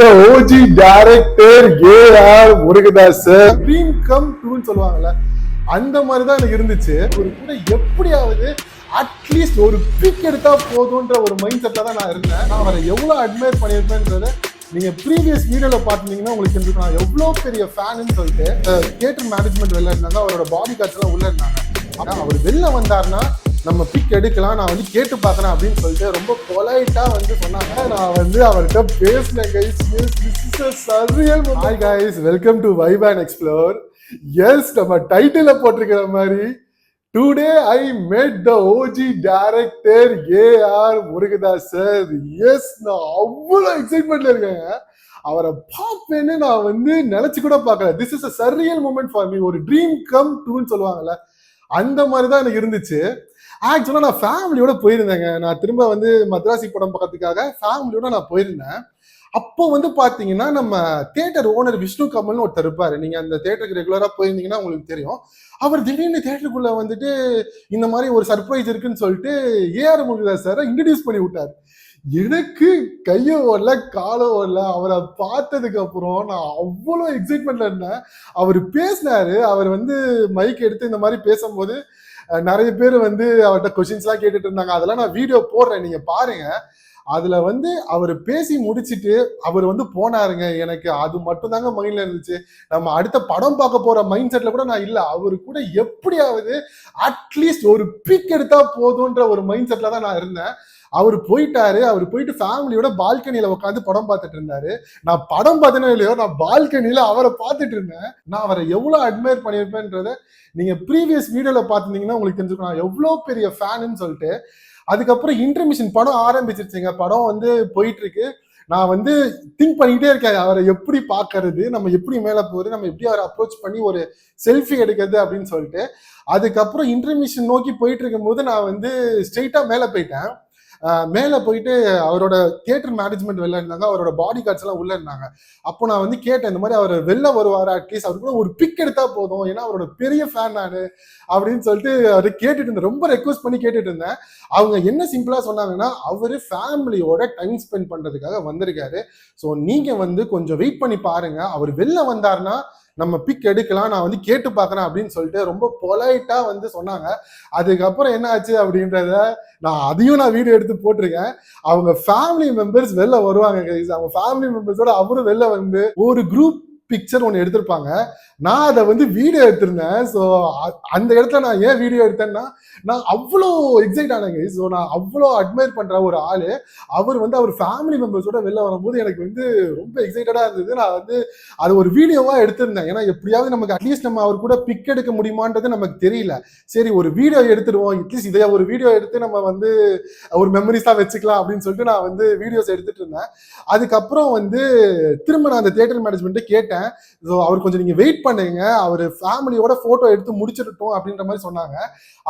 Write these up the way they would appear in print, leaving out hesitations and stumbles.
the OG director A.R. Murugadoss dream come ட்ரூன்னு சொல்லுவாங்கல்ல, அந்த மாதிரி தான் எனக்கு இருந்துச்சு. ஒரு கூட எப்படியாவது அட்லீஸ்ட் ஒரு பிக் எடுத்தா போதும்ன்ற ஒரு மைண்ட் செட்ல தான் நான் இருந்தேன். நான் அவரை எவ்வளவு அட்மையர் பண்ணியிருப்பேன்றத நீங்க ப்ரீவியஸ் வீடியோல பாத்தீங்கன்னா உங்களுக்கு தெரிஞ்சுக்கும் நான் எவ்வளவு பெரிய ஃபேன்னு சொல்லிட்டு. தியேட்டர் மேனேஜ்மெண்ட் வெளில இருந்தாங்க, அவரோட பாடி கார்ட்ஸ் எல்லாம் உள்ள இருந்தாங்க. ஆனா அவர் வெளில வந்தாருன்னா நம்ம பிக் எடுக்கலாம், நான் வந்து கேட்டு பார்க்கறேன் அப்படின்னு சொல்லிட்டு ரொம்ப பொலைட்டா வந்து சொன்னாங்க. நான் வந்து அவர்கிட்ட பேசினேன். Guys, this is a surreal moment. Hi guys, welcome to Vibe and Explore. Yes, நம்ம டைட்டில போட்டிருக்கிற மாதிரி today I met the OG director A.R. Murugadoss sir. Yes, நான் அவ்வளவு எக்ஸைட்மெண்ட்ல இருக்கேங்க. அவரை பார்ப்பேன்னு நான் வந்து நினைச்சு கூட பார்க்கல. This is a surreal moment for me. ஒரு ட்ரீம் கம் ட்ரூன்னு சொல்லுவாங்கல்ல, அந்த மாதிரி தான் எனக்கு இருந்துச்சு. ஆக்சுவலா நான் ஃபேமிலியோட போயிருந்தேங்க. நான் திரும்ப வந்து மദ്രാசி படம் பார்க்கறதுக்காக ஃபேமிலியோட நான் போயிருந்தேன். அப்போ வந்து பாத்தீங்கன்னா நம்ம தியேட்டர் ஓனர் விஷ்ணு கமல்னு ஒருத்தர் இருப்பாரு. நீங்க அந்த தியேட்டருக்கு ரெகுலரா போயிருந்தீங்கன்னா உங்களுக்கு தெரியும். அவர் திடீர்னு தியேட்டருக்குள்ள வந்துட்டு இந்த மாதிரி ஒரு சர்ப்ரைஸ் இருக்குன்னு சொல்லிட்டு ஏஆர் முருகதாஸ் சாரை இன்ட்ரடியூஸ் பண்ணி விட்டாரு. எனக்கு கையோ ஓடல காலோ ஓடல. அவரை பார்த்ததுக்கு அப்புறம் நான் அவ்வளோ எக்ஸைட்மெண்ட்ல இருந்தேன். அவர் பேசினாரு. அவர் வந்து மைக் எடுத்து இந்த மாதிரி பேசும்போது நிறைய பேர் வந்து அவர்கிட்ட கொஸ்டின்ஸ் எல்லாம் கேட்டுட்டு இருந்தாங்க. அதெல்லாம் நான் வீடியோ போடுறேன், நீங்க பாருங்க. அதுல வந்து அவர் பேசி முடிச்சுட்டு அவர் வந்து போனாருங்க. எனக்கு அது மட்டும் தாங்க மைண்ட்ல இருந்துச்சு. நம்ம அடுத்த படம் பார்க்க போற மைண்ட் செட்ல கூட நான் இல்ல. அவரு கூட எப்படியாவது அட்லீஸ்ட் ஒரு பிக் எடுத்தா போதும்ன்ற ஒரு மைண்ட் செட்ல தான் நான் இருந்தேன். அவர் போயிட்டாரு. அவர் போயிட்டு ஃபேமிலியோட பால்கனியில உட்காந்து படம் பார்த்துட்டு இருந்தாரு. நான் படம் பார்த்தேனோ இல்லையோ, நான் பால்கனியில அவரை பார்த்துட்டு இருந்தேன். நான் அவரை எவ்வளவு அட்மையர் பண்ணியிருப்பேன்றத நீங்க ப்ரீவியஸ் வீடியோல பார்த்திருந்தீங்கன்னா உங்களுக்கு தெரிஞ்சுக்கணும் நான் எவ்வளவு பெரிய ஃபேனுன்னு சொல்லிட்டு. அதுக்கப்புறம் இன்டர்மிஷன் படம் ஆரம்பிச்சிருச்சுங்க. படம் வந்து போயிட்டு இருக்கு. நான் வந்து திங்க் பண்ணிக்கிட்டே இருக்கேன், அவரை எப்படி பார்க்கறது, நம்ம எப்படி மேல போறது, நம்ம எப்படி அவரை அப்ரோச் பண்ணி ஒரு செல்ஃபி எடுக்கிறது அப்படின்னு சொல்லிட்டு. அதுக்கப்புறம் இன்டர்மிஷன் நோக்கி போயிட்டு இருக்கும் போது நான் வந்து ஸ்ட்ரெயிட்டா மேல போயிட்டேன். மேல போயிட்டு அவரோட தியேட்டர் மேனேஜ்மெண்ட் வெளில இருந்தாங்க, அவரோட பாடி கார்ட்ஸ் எல்லாம் உள்ள இருந்தாங்க. அப்போ நான் வந்து கேட்டேன், இந்த மாதிரி அவர் வெளில வருவாரு, அட்லீஸ்ட் அவர் கூட ஒரு பிக் எடுத்தா போதும், ஏன்னா அவரோட பெரிய ஃபேன் நானு அப்படின்னு சொல்லிட்டு அவரு கேட்டுட்டு இருந்தேன். ரொம்ப ரெக்வஸ்ட் பண்ணி கேட்டுட்டு இருந்தேன். அவங்க என்ன சிம்பிளா சொன்னாங்கன்னா, அவரு ஃபேமிலியோட டைம் ஸ்பெண்ட் பண்றதுக்காக வந்திருக்காரு. ஸோ நீங்க வந்து கொஞ்சம் வெயிட் பண்ணி பாருங்க, அவர் வெளில வந்தாருன்னா நம்ம பிக் எடுக்கலாம், நான் வந்து கேட்டு பார்க்கறேன் அப்படின்னு சொல்லிட்டு ரொம்ப பொலைட்டா வந்து சொன்னாங்க. அதுக்கப்புறம் என்ன ஆச்சு அப்படின்றத அதையும் நான் வீடியோ எடுத்து போட்டிருக்கேன். அவங்க ஃபேமிலி மெம்பர்ஸ் வெளில வருவாங்க. அவங்க ஃபேமிலி மெம்பர்ஸோட அவரும் வெளில வந்து ஒரு குரூப் பிக்சர் ஒன்று எடுத்திருப்பாங்க. நான் அதை வந்து வீடியோ எடுத்திருந்தேன். ஸோ அந்த இடத்துல நான் ஏன் வீடியோ எடுத்தேன்னா, நான் அவ்வளோ எக்ஸைட் ஆனேங்க. ஸோ நான் அவ்வளோ அட்மையர் பண்ற ஒரு ஆளு அவர் வந்து அவர் ஃபேமிலி மெம்பர்ஸோட வெளில வரும்போது எனக்கு வந்து ரொம்ப எக்ஸைட்டடா இருந்தது. நான் வந்து அது ஒரு வீடியோவா எடுத்திருந்தேன். ஏன்னா எப்படியாவது நமக்கு அட்லீஸ்ட் நம்ம அவர் கூட பிக் எடுக்க முடியுமான்றது நமக்கு தெரியல. சரி, ஒரு வீடியோ எடுத்துருவோம், அட்லீஸ்ட் இதை ஒரு வீடியோ எடுத்து நம்ம வந்து ஒரு மெமரிஸா வச்சுக்கலாம் அப்படின்னு சொல்லிட்டு நான் வந்து வீடியோஸ் எடுத்துட்டு இருந்தேன். அதுக்கப்புறம் வந்து திரும்ப நான் அந்த தியேட்டர் மேனேஜ்மெண்ட்டை கேட்டேன். ஸோ அவர் கொஞ்சம் நீங்க வெயிட் பண்ணுங்க, அவர் ஃபேமிலியோட போட்டோ எடுத்து முடிச்சிடட்டும் அப்படின்ற மாதிரி சொன்னாங்க.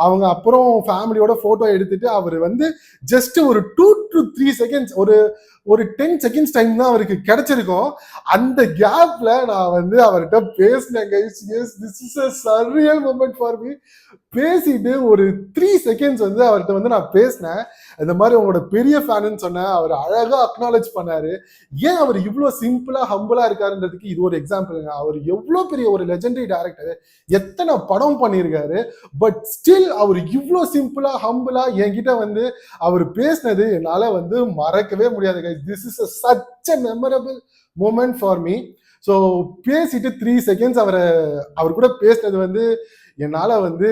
அவங்க அப்புறம் ஃபேமிலியோட போட்டோ எடுத்துட்டு அவர் வந்து ஜஸ்ட் ஒரு 2 to 3 செகண்ட்ஸ், ஒரு 10 செகண்ட்ஸ் டைம் தான் அவருக்கு கிடைச்சிருக்கும். அந்த கேப்ல நான் வந்து அவர்கிட்ட பேசினேன். This is a surreal moment for me. பேசிட்டு ஒரு 3 செகண்ட்ஸ் வந்து அவர்கிட்ட வந்து நான் பேசினேன். இந்த மாதிரி உங்களோட பெரிய ஃபேனுன்னு சொன்னேன். அவர் அழகா அக்னாலேஜ் பண்ணாரு. ஏன் அவர் இவ்வளவு சிம்பிளா ஹம்பிளா இருக்காருன்றதுக்கு இது ஒரு எக்ஸாம்பிளுங்க. அவர் எவ்வளவு பெரிய ஒரு லெஜெண்டரி டைரக்டர், எத்தனை படம் பண்ணியிருக்காரு, பட் ஸ்டில் அவர் இவ்வளோ சிம்பிளா ஹம்பிளா என்கிட்ட வந்து அவர் பேசினது என்னால வந்து மறக்கவே முடியாது. This is such a memorable moment for me. So பேசிட்டு 3 செகண்ட்ஸ் அவர் கூட பேசினது வந்து என்னால வந்து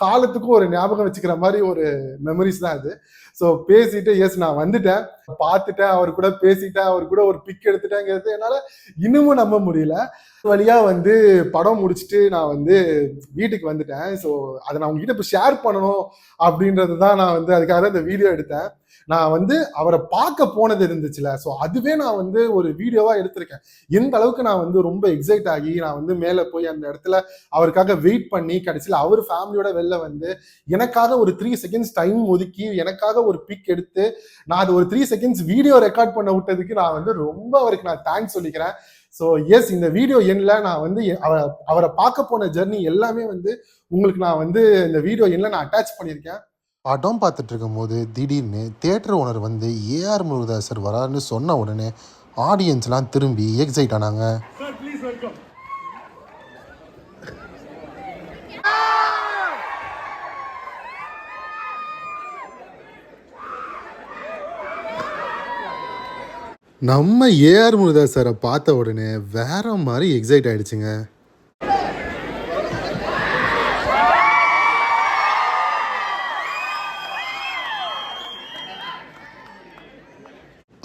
காலத்துக்கும் ஒரு ஞாபகம் வச்சுக்கிற மாதிரி ஒரு மெமரிஸ் தான் அது. ஸோ பேசிட்டு எஸ் நான் வந்துட்டேன், பார்த்துட்டேன், அவர் கூட பேசிட்டேன், அவர் கூட ஒரு பிக் எடுத்துட்டேங்கிறது என்னால இன்னமும் நம்ப முடியல. வழியா வந்து படம் முடிச்சுட்டு நான் வந்து வீட்டுக்கு வந்துட்டேன். ஸோ அதை நான் உங்ககிட்ட இப்போ ஷேர் பண்ணணும் அப்படின்றது தான் நான் வந்து அதுக்காக தான் இந்த வீடியோ எடுத்தேன். நான் வந்து அவரை பார்க்க போனது இருந்துச்சுல, ஸோ அதுவே நான் வந்து ஒரு வீடியோவா எடுத்திருக்கேன். எந்த அளவுக்கு நான் வந்து ரொம்ப எக்ஸைட் ஆகி நான் வந்து மேலே போய் அந்த இடத்துல அவருக்காக வெயிட் பண்ணி கடைசியில் அவர் ஃபேமிலியோட வெளில வந்து எனக்காக ஒரு 3 செகண்ட்ஸ் டைம் ஒதுக்கி எனக்காக ஒரு பிக் எடுத்து நான் அது ஒரு 3 செகண்ட்ஸ் வீடியோ ரெக்கார்ட் பண்ண விட்டதுக்கு நான் வந்து ரொம்ப அவருக்கு நான் தேங்க்ஸ் சொல்லிக்கிறேன். ஸோ எஸ், இந்த வீடியோ எண்ணில் நான் வந்து அவரை பார்க்க போன ஜெர்னி எல்லாமே வந்து உங்களுக்கு நான் வந்து இந்த வீடியோ எண்ணில் நான் அட்டாச் பண்ணியிருக்கேன். படம் பார்த்துட்டு இருக்கும்போது திடீர்னு தியேட்டர் ஓனர் வந்து ஏஆர் முருகதாஸ் சார் வராருன்னு சொன்ன உடனே ஆடியன்ஸ்லாம் திரும்பி எக்ஸைட் ஆனாங்க. நம்ம ஏஆர் முருகதாஸ் சாரை பார்த்த உடனே வேற மாதிரி எக்ஸைட் ஆயிடுச்சுங்க.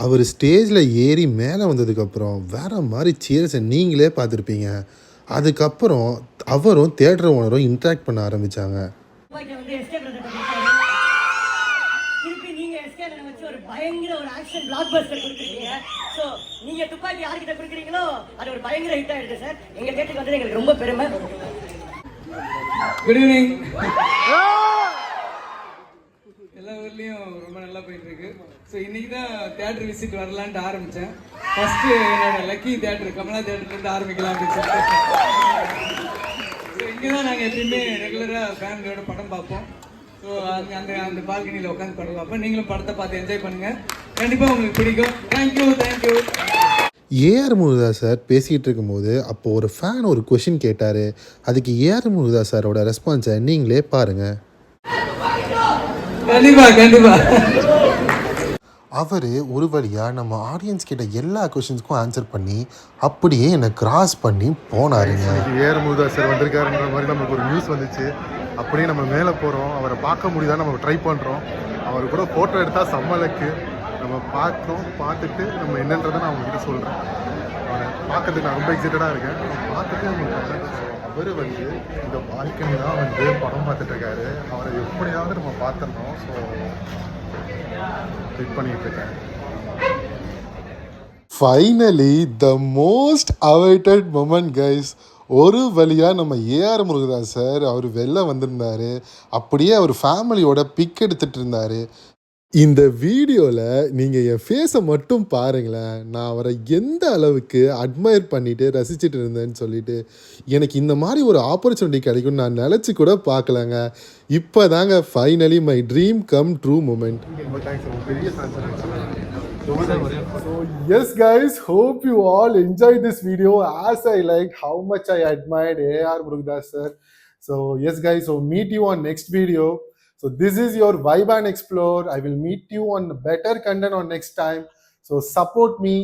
அவர் ஸ்டேஜில் ஏறி மேலே வந்ததுக்கப்புறம் வேற மாதிரி சீரியஸை நீங்களே பார்த்துருப்பீங்க. அதுக்கப்புறம் அவரும் தியேட்டர் ஓனரும் இன்ட்ராக்ட் பண்ண ஆரம்பித்தாங்க. பயங்கர ஒரு ஆக்ஷன் பிளாக் பஸ்டர் கொடுத்துருக்கீங்க. ஸோ நீங்க துப்பாக்கி யார்கிட்ட கொடுக்குறீங்களோ அது ஒரு பயங்கர ஹிட் ஆயிடுது சார். எங்க தேட்டருக்கு வந்தது எங்களுக்கு ரொம்ப பெருமை. Good evening. எல்லா ஊர்லேயும் ரொம்ப நல்லா போயிட்டு இருக்கு. ஸோ இன்னைக்கு தான் தியேட்டர் விசிட் வரலான்ட்டு ஆரம்பித்தேன். ஃபர்ஸ்ட் என்னோட லக்கி தியேட்டர் கமலா தியேட்டர்லேருந்து ஆரம்பிக்கலாம் அப்படின்னு சொல்லிட்டு. ஸோ இங்கே தான் நாங்கள் எப்பயுமே ரெகுலராக ஃபேமிலியோட படம் பார்ப்போம். ஸோ அந்த அந்த பால்கனியில் உட்காந்து படம் பார்ப்போம். நீங்களும் படத்தை பார்த்து என்ஜாய் பண்ணுங்கள், கண்டிப்பாக உங்களுக்கு பிடிக்கும். தேங்க்யூ. ஏஆர் முருகதாஸ் சார் பேசிகிட்டு இருக்கும்போது அப்போ ஒரு ஃபேன் ஒரு கொஷின் கேட்டார். அதுக்கு ஏஆர் முருகதாஸ் சாரோட ரெஸ்பான்ஸை நீங்களே பாருங்கள். கண்டிப்பா அவர் ஒரு வழியாக நம்ம ஆடியன்ஸ் கிட்ட எல்லா கொஷின்ஸ்க்கும் ஆன்சர் பண்ணி அப்படியே என்னை கிராஸ் பண்ணி போனாருங்க. ஏஆர் முருகதாஸ் சார் வந்திருக்காருன்ற மாதிரி நமக்கு ஒரு நியூஸ் வந்துச்சு. அப்படியே நம்ம மேலே போகிறோம், அவரை பார்க்க முடியுதா நம்ம ட்ரை பண்ணுறோம். அவர் கூட ஃபோட்டோ எடுத்தால் சம்மலுக்கு நம்ம பார்த்துட்டு நம்ம என்னன்றதை நான் அவங்ககிட்ட சொல்கிறேன். அவரை பார்க்கறதுக்கு நான் ரொம்ப எக்ஸைட்டடாக இருக்கேன். பார்த்துட்டு அவர் இந்த பால்கனி தான் படம் பார்த்துட்ருக்காரு. அவரை எப்படியாவது நம்ம பார்த்துடணும். ஸோ வெயிட் பண்ணிகிட்டு இருக்கேன். Finally the most awaited moment guys. ஒரு வழியாக நம்ம ஏஆர் முருகதாஸ் சார் அவர் வெளில வந்திருந்தார். அப்படியே அவர் ஃபேமிலியோட பிக் எடுத்துகிட்டு இருந்தார். இந்த வீடியோவில் நீங்கள் என் ஃபேஸை மட்டும் பாருங்களேன். நான் அவரை எந்த அளவுக்கு அட்மையர் பண்ணிவிட்டு ரசிச்சுட்டு இருந்தேன்னு சொல்லிட்டு. எனக்கு இந்த மாதிரி ஒரு ஆப்பர்ச்சுனிட்டி கிடைக்கும்னு நான் நினச்சி கூட பார்க்கலங்க. இப்போ தாங்க finally my dream come true moment. So yes guys, hope you all enjoyed this video as I like how much I admired AR Murugadas sir. So yes guys, so meet you on next video. So this is your Vibe and Explore. I will meet you on better content on next time. So support me.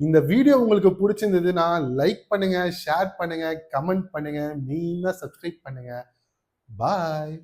இந்த video உங்களுக்கு பிடிச்சிருந்ததுன்னா like பண்ணுங்க, share பண்ணுங்க, comment பண்ணுங்க, மெயினாக subscribe பண்ணுங்க. பாய்.